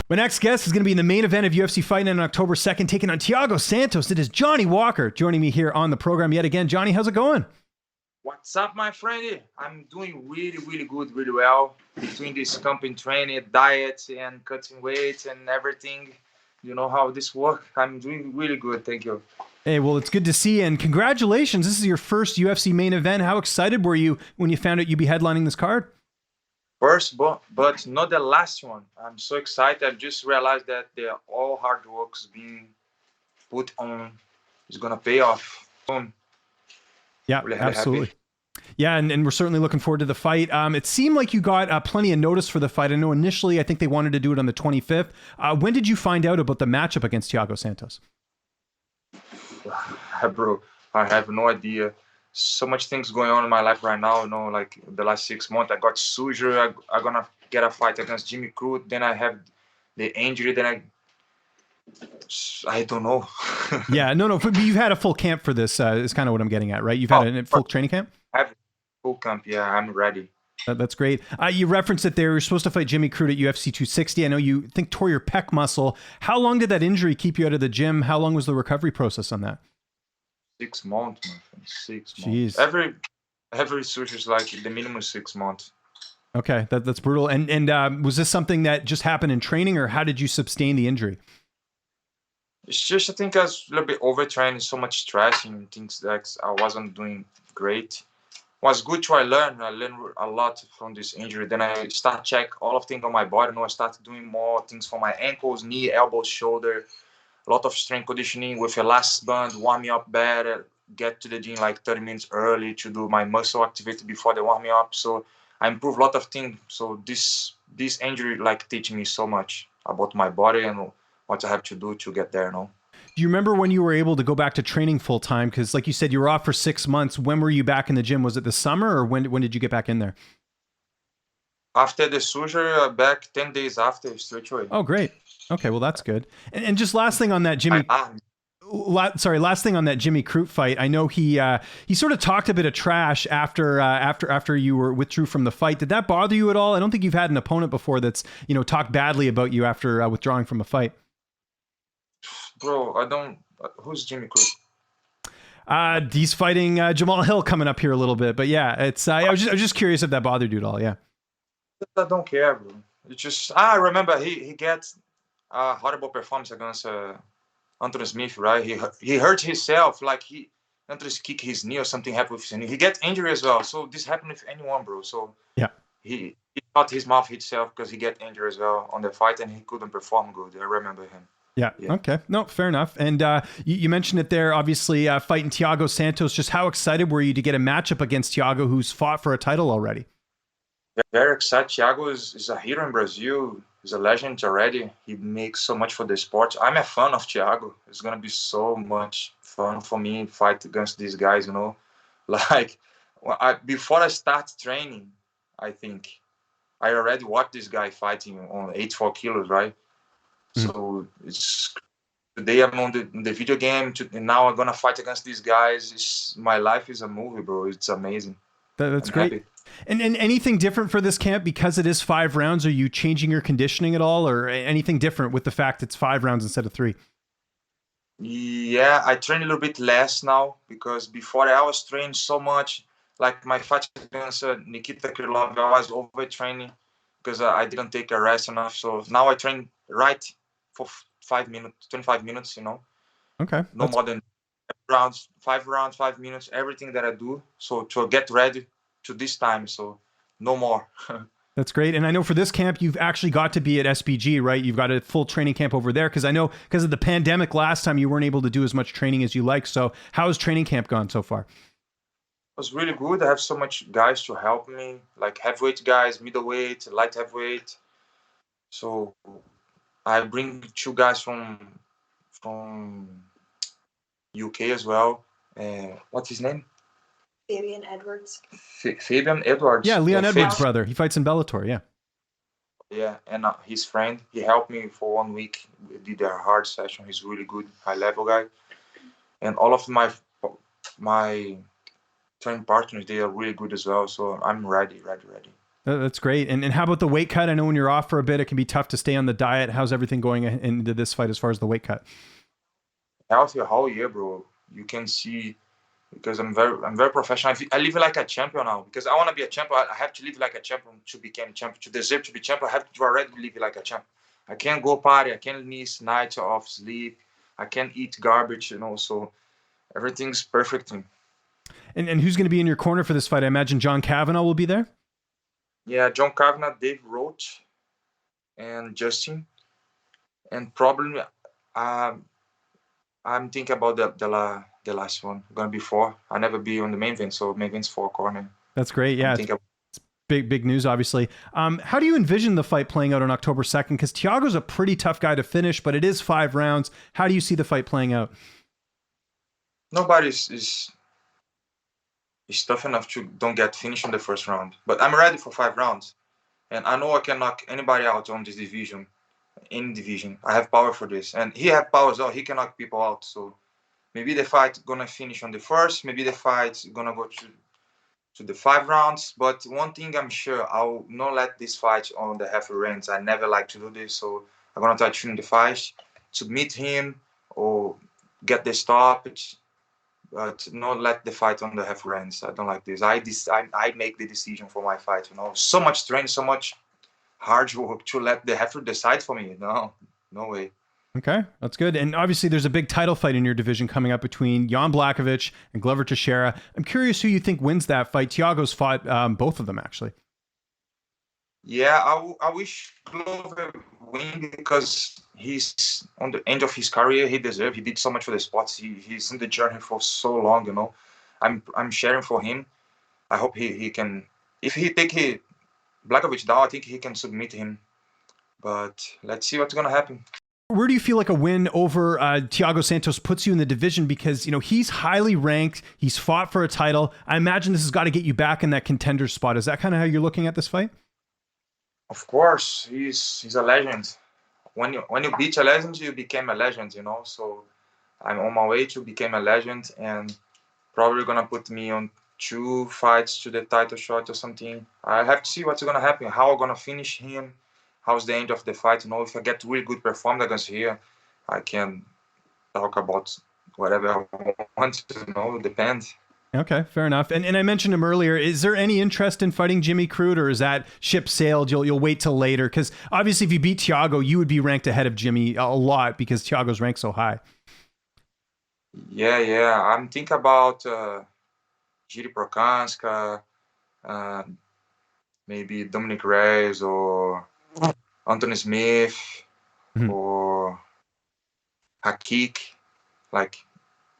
My next guest is going to be in the main event of UFC Fight Night on October 2nd, taking on Thiago Santos. It is Johnny Walker joining me here on the program yet again. Johnny, how's it going? What's up, my friend? I'm doing really, really good, really well. Between this company training, diet, and cutting weight and everything, you know how this works. I'm doing really good, thank you. Hey, well, it's good to see you, and congratulations. This is your first UFC main event. How excited were you when you found out you'd be headlining this card? First, but not the last one. I'm so excited. I just realized that all hard work's being put on is going to pay off soon. Yeah, really absolutely. Happy. Yeah, and we're certainly looking forward to the fight. It seemed like you got plenty of notice for the fight. I know initially I think they wanted to do it on the 25th. When did you find out about the matchup against Thiago Santos? Bro, I have no idea. So much things going on in my life right now, you know, like the last 6 months. I got surgery. I'm going to get a fight against Jimmy Crute. Then I have the injury. Then I don't know. Yeah, no. You've had a full camp for this is kind of what I'm getting at, right? You've had a full training camp? I have full camp, yeah. I'm ready. That's great. You referenced that they were supposed to fight Jimmy Crute at UFC 260. I know you think tore your pec muscle. How long did that injury keep you out of the gym? How long was the recovery process on that? 6 months, my friend. 6 Jeez. months. Every surgery is like the minimum 6 months. Okay, that's brutal. And was this something that just happened in training, or how did you sustain the injury? It's just, I think I was a little bit overtrained, so much stress and things that I wasn't doing great. It was good to learn. I learned a lot from this injury. Then I start check all of things on my body. I started doing more things for my ankles, knee, elbows, shoulder. A lot of strength conditioning with elastic band, warm me up better, get to the gym like 30 minutes early to do my muscle activity before they warm me up. So I improved a lot of things. So this injury like teach me so much about my body and what I have to do to get there, you know. Do you remember when you were able to go back to training full time? Because like you said, you were off for 6 months. When were you back in the gym? Was it the summer, or when did you get back in there? After the surgery, back 10 days after, straight away. Oh, great. Okay, well, that's good. And just last thing on that last thing on that Jimmy Crute fight. I know he sort of talked a bit of trash after you withdrew from the fight. Did that bother you at all? I don't think you've had an opponent before that's, talked badly about you after withdrawing from a fight. Bro, I don't. Who's Jimmy Crute? He's fighting Jamal Hill coming up here a little bit, but yeah, it's. I was just curious if that bothered you at all. Yeah. I don't care, bro. It's just I remember he gets a horrible performance against Anthony Smith, right? He hurt himself, like Anthony kicked his knee or something happened with his knee. He gets injured as well. So this happened with anyone, bro. So yeah, he cut his mouth himself because he get injured as well on the fight and he couldn't perform good. I remember him. Yeah. Okay. No, fair enough. And you mentioned it there, obviously, fighting Thiago Santos. Just how excited were you to get a matchup against Thiago, who's fought for a title already? Very excited. Thiago is a hero in Brazil. He's a legend already. He makes so much for the sport. I'm a fan of Thiago. It's going to be so much fun for me to fight against these guys, Like, before I start training, I think, I already watched this guy fighting on 84 kilos, right? So today I'm on the video game, and now I'm gonna fight against these guys. My life is a movie, bro. It's amazing. That's great. Happy. And anything different for this camp because it is 5 rounds? Are you changing your conditioning at all, or anything different with the fact it's 5 rounds instead of 3? Yeah, I train a little bit less now because before I was training so much. Like my fight against Nikita Krylov, I was overtraining because I didn't take a rest enough. So now I train right for 5 minutes, 25 minutes, Okay. No more than 5 rounds, 5 minutes, everything that I do. So to get ready to this time, so no more. That's great. And I know for this camp, you've actually got to be at SBG, right? You've got a full training camp over there because I know because of the pandemic last time, you weren't able to do as much training as you like. So how has training camp gone so far? It was really good. I have so much guys to help me, like heavyweight guys, middleweight, light heavyweight. So I bring 2 guys from UK as well. What's his name? Fabian Edwards. Fabian Edwards. Yeah, Leon Edwards' brother. He fights in Bellator, yeah. Yeah, and his friend, he helped me for 1 week. We did a hard session. He's really good, high-level guy. And all of my training partners, they are really good as well. So I'm ready. That's great. And how about the weight cut? I know when you're off for a bit, it can be tough to stay on the diet. How's everything going into this fight as far as the weight cut? Healthy whole year, bro. You can see because I'm very professional. I live like a champion now because I want to be a champion. I have to live like a champion to become champion. To deserve to be champion, I have to already live like a champion. I can't go party. I can't miss nights off sleep. I can't eat garbage, so everything's perfect. And who's going to be in your corner for this fight? I imagine John Kavanagh will be there. Yeah, John Kavanagh, Dave Roach, and Justin, and probably I'm thinking about the last one. Gonna be 4. I never be on the main event, so main event's 4 corner. That's great. Yeah, it's big news, obviously. How do you envision the fight playing out on October 2nd? Because Thiago's a pretty tough guy to finish, but it is 5 rounds. How do you see the fight playing out? Nobody is tough enough to don't get finished in the first round. But I'm ready for 5 rounds. And I know I can knock anybody out on this division, any division. I have power for this. And he have power as well. He can knock people out. So maybe the fight gonna finish on the first. Maybe the fight's gonna go to the 5 rounds. But one thing I'm sure, I'll not let this fight on the half rounds. I never like to do this. So I'm gonna try to finish the fight, submit him, or get the stoppage. But not let the fight on the half rounds. I don't like this. I make the decision for my fight. So much training, so much hard work to let the heifer decide for me. No way. Okay, that's good. And obviously, there's a big title fight in your division coming up between Jan Blachowicz and Glover Teixeira. I'm curious who you think wins that fight. Thiago's fought both of them, actually. Yeah, I wish Glover win because he's on the end of his career. He deserves. He did so much for the sports. He's in the journey for so long. I'm sharing for him. I hope he can. If he take Blachowicz down, I think he can submit him. But let's see what's gonna happen. Where do you feel like a win over Thiago Santos puts you in the division? Because he's highly ranked. He's fought for a title. I imagine this has got to get you back in that contender spot. Is that kind of how you're looking at this fight? Of course, he's a legend. When you beat a legend, you became a legend, So I'm on my way to become a legend, and probably gonna put me on 2 fights to the title shot or something. I have to see what's gonna happen, how I'm gonna finish him, how's the end of the fight. If I get really good performance against here, I can talk about whatever I want. Depends. Okay, fair enough. And I mentioned him earlier. Is there any interest in fighting Jimmy Crute, or is that ship sailed? You'll wait till later? Because obviously, if you beat Thiago, you would be ranked ahead of Jimmy a lot because Thiago's ranked so high. Yeah. I'm thinking about Jiri Prokanska, maybe Dominic Reyes or Anthony Smith or Hakik, like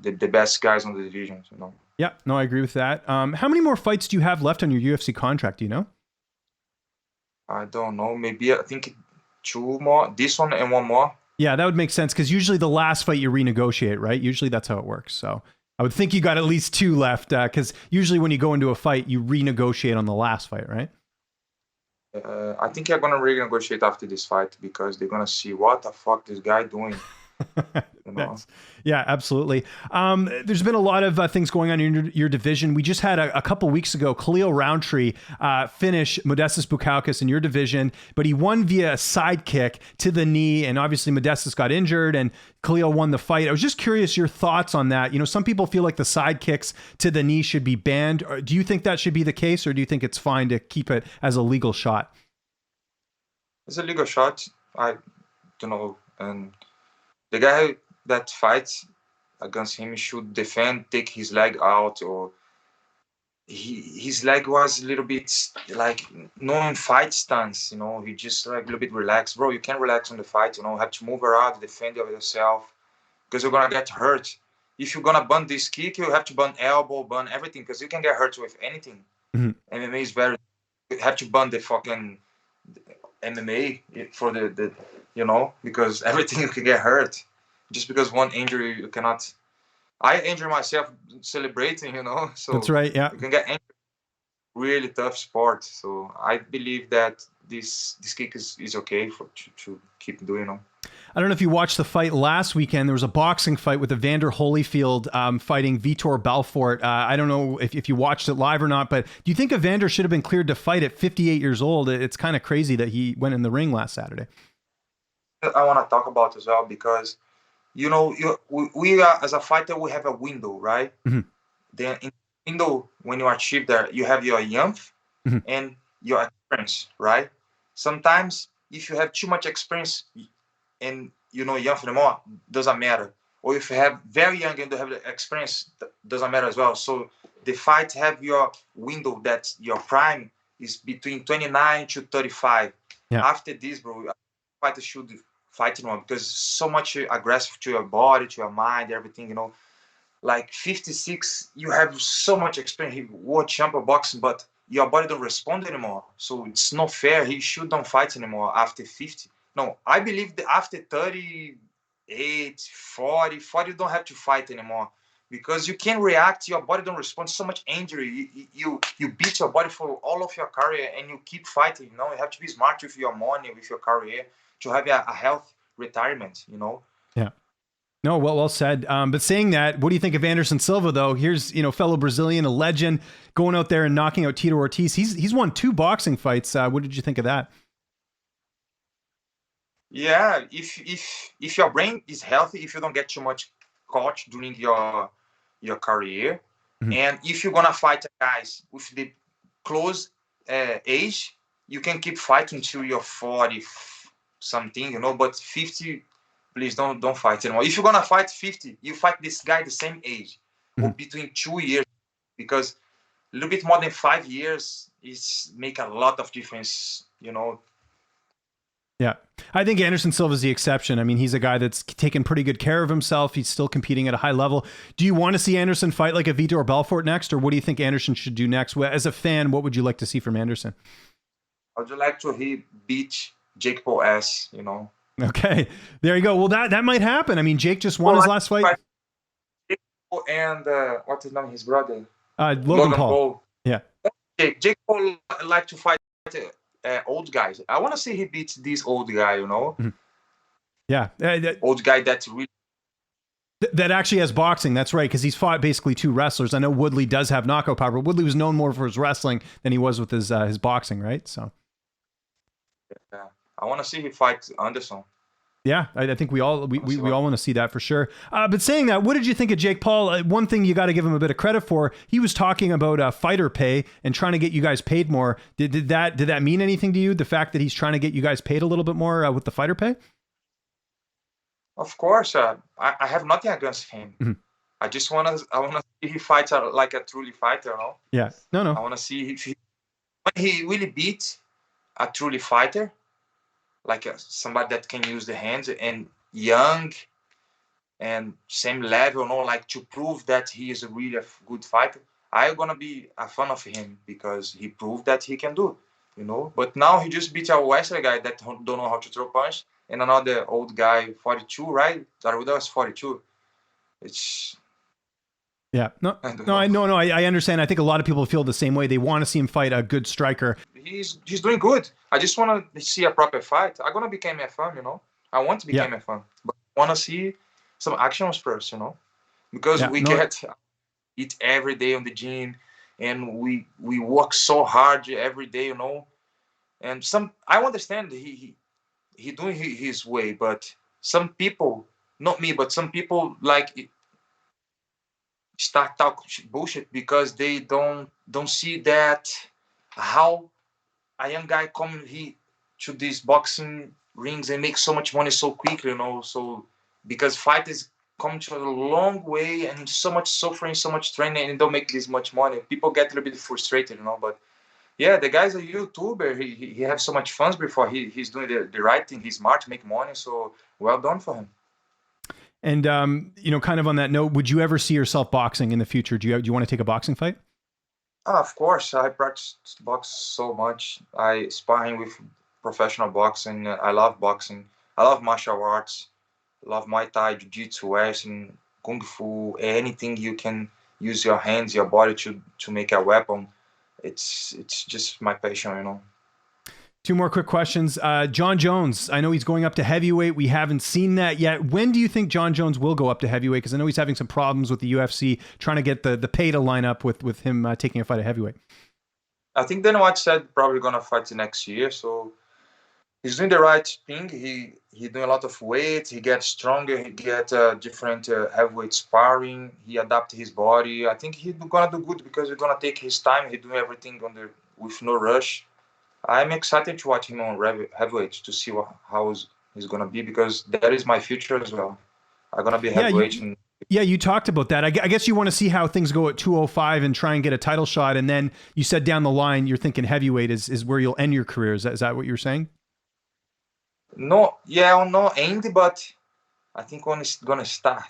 the best guys on the division. Yeah, no, I agree with that. How many more fights do you have left on your UFC contract? Do you know? I don't know. Maybe I think 2 more. This one and 1 more. Yeah, that would make sense because usually the last fight you renegotiate, right? Usually that's how it works. So I would think you got at least 2 left because usually when you go into a fight, you renegotiate on the last fight, right? I think you're gonna renegotiate after this fight because they're gonna see what the fuck this guy doing. Yeah, absolutely. There's been a lot of things going on in your division. We just had a couple weeks ago, Khalil Roundtree finish Modestas Bukauskas in your division, but he won via a sidekick to the knee, and obviously Modestas got injured, and Khalil won the fight. I was just curious your thoughts on that. Some people feel like the sidekicks to the knee should be banned. Do you think that should be the case, or do you think it's fine to keep it as a legal shot? It's a legal shot. I don't know, and the guy that fights against him should defend, take his leg out, or his leg was a little bit like non-fight stance. He just like a little bit relaxed. Bro, you can't relax on the fight. You have to move around, defend yourself, because you're gonna get hurt. If you're gonna burn this kick, you have to burn elbow, burn everything, because you can get hurt with anything. MMA is very. You have to burn the fucking MMA for the because everything you can get hurt. Just because one injury, you cannot. I injure myself celebrating, So that's right. Yeah, you can get injured. Really tough sport. So I believe that this kick is okay to keep doing. I don't know if you watched the fight last weekend. There was a boxing fight with Evander Holyfield fighting Vitor Belfort. I don't know if you watched it live or not, but do you think Evander should have been cleared to fight at 58 years old? It's kind of crazy that he went in the ring last Saturday. I want to talk about as well because, we are, as a fighter, we have a window, right? Mm-hmm. Then in the window, when you achieve that, you have your youth mm-hmm. and your experience, right? Sometimes if you have too much experience and young anymore, doesn't matter. Or if you have very young and don't have the experience, doesn't matter as well. So the fight have your window that your prime is between 29 to 35. Yeah. After this, bro, fighter should fight anymore because it's so much aggressive to your body, to your mind, everything, Like 56, you have so much experience, world champion boxing, but your body don't respond anymore. So it's not fair. He should don't fight anymore after 50. No, I believe that after 38, 40, you don't have to fight anymore because you can react. Your body don't respond. So much injury. You beat your body for all of your career and you keep fighting. You have to be smart with your money, with your career to have a health retirement, Yeah. No, well said. But saying that, what do you think of Anderson Silva, though? Here's, fellow Brazilian, a legend, going out there and knocking out Tito Ortiz. He's won 2 boxing fights. What did you think of that? Yeah, if your brain is healthy, if you don't get too much caught during your career, mm-hmm. and if you're gonna fight guys with the close age, you can keep fighting till you're 40 something, but 50. Please don't fight anymore. If you're gonna fight 50, you fight this guy the same age, mm-hmm. or between 2 years, because a little bit more than 5 years is make a lot of difference. Yeah, I think Anderson Silva is the exception. I mean, he's a guy that's taken pretty good care of himself. He's still competing at a high level. Do you want to see Anderson fight like a Vitor Belfort next, or what do you think Anderson should do next? As a fan, what would you like to see from Anderson? I would like to beat Jake Paul ass. Okay, there you go. Well, that might happen. I mean, Jake just won his last fight. Jake Paul and what's his name? His brother. Logan Paul. Yeah. Jake Paul like to fight old guys. I want to see he beats this old guy. Mm-hmm. Yeah. Old guy that's really. That actually has boxing. That's right, because he's fought basically 2 wrestlers. I know Woodley does have knockout power, but Woodley was known more for his wrestling than he was with his boxing, right? So. Yeah. I want to see he fight Anderson. Yeah, I think we all want to see that for sure. But saying that, what did you think of Jake Paul? One thing you got to give him a bit of credit for, he was talking about fighter pay and trying to get you guys paid more. Did that mean anything to you? The fact that he's trying to get you guys paid a little bit more with the fighter pay? Of course, I have nothing against him. Mm-hmm. I want to see he fights like a truly fighter. Yeah, no. I want to see when he really beats a truly fighter. Like somebody that can use the hands and young and same level, like to prove that he is a really good fighter. I'm going to be a fan of him because he proved that he can do, But now he just beat a Western guy that don't know how to throw punch and another old guy, 42, right? That was 42. It's... Yeah, I understand. I think a lot of people feel the same way. They want to see him fight a good striker. He's doing good. I just want to see a proper fight. I'm gonna become a fan, I want to become a fan, but I want to see some actions first, because we get it every day on the gym, and we work so hard every day, And I understand he doing his way, but some people, not me, but some people like it, start talking bullshit because they don't see that how a young guy come to these boxing rings and make so much money so quickly, So because fighters come to a long way and so much suffering, so much training, and don't make this much money. People get a little bit frustrated, But yeah, the guy's a YouTuber. He has so much fun before he's doing the right thing. He's smart to make money. So well done for him. And, kind of on that note, would you ever see yourself boxing in the future? Do you want to take a boxing fight? Of course. I practice box so much. I sparring with professional boxing. I love boxing. I love martial arts. I love Muay Thai, Jiu-Jitsu, wrestling, Kung Fu, anything you can use your hands, your body to make a weapon. It's just my passion, Two more quick questions. Jon Jones, I know he's going up to heavyweight. We haven't seen that yet. When do you think Jon Jones will go up to heavyweight? Because I know he's having some problems with the UFC trying to get the pay to line up with him taking a fight at heavyweight. I think Dana White said probably gonna fight next year, so he's doing the right thing. He doing a lot of weight. He gets stronger. He get different heavyweight sparring. He adapt his body. I think he's gonna do good because he's gonna take his time. He doing everything with no rush. I'm excited to watch him on heavyweight to see how he's gonna be, because that is my future as well. I'm gonna be heavyweight. Yeah, you talked about that. I guess you want to see how things go at 205 and try and get a title shot, and then you said down the line you're thinking heavyweight is where you'll end your career. Is that what you're saying? No, yeah, no end, but I think when it's gonna start.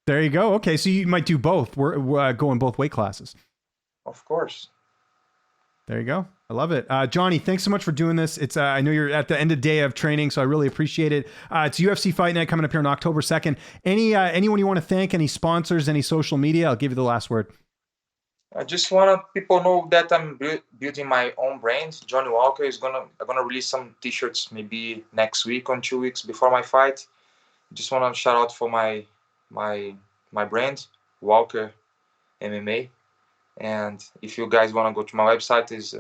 There you go. Okay, so you might do both. We're going both weight classes. Of course. There you go. I love it. Johnny, thanks so much for doing this. It's I know you're at the end of day of training, so I really appreciate it. It's UFC Fight Night coming up here on October 2nd. Anyone you want to thank, any sponsors, any social media? I'll give you the last word. I just want people know that I'm building my own brand. Johnny Walker I'm gonna release some t-shirts maybe next week or 2 weeks before my fight. Just want to shout out for my brand, Walker MMA. And if you guys want to go to my website, is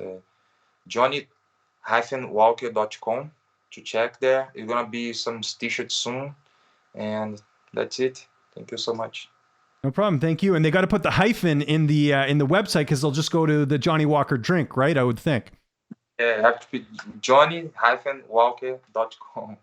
johnny-walker.com to check there. It's gonna be some t-shirts soon, and that's it. Thank you so much. No problem. Thank you. And they got to put the hyphen in the website, because they'll just go to the Johnny Walker drink, right? I would think. Yeah, have to be johnny-walker.com.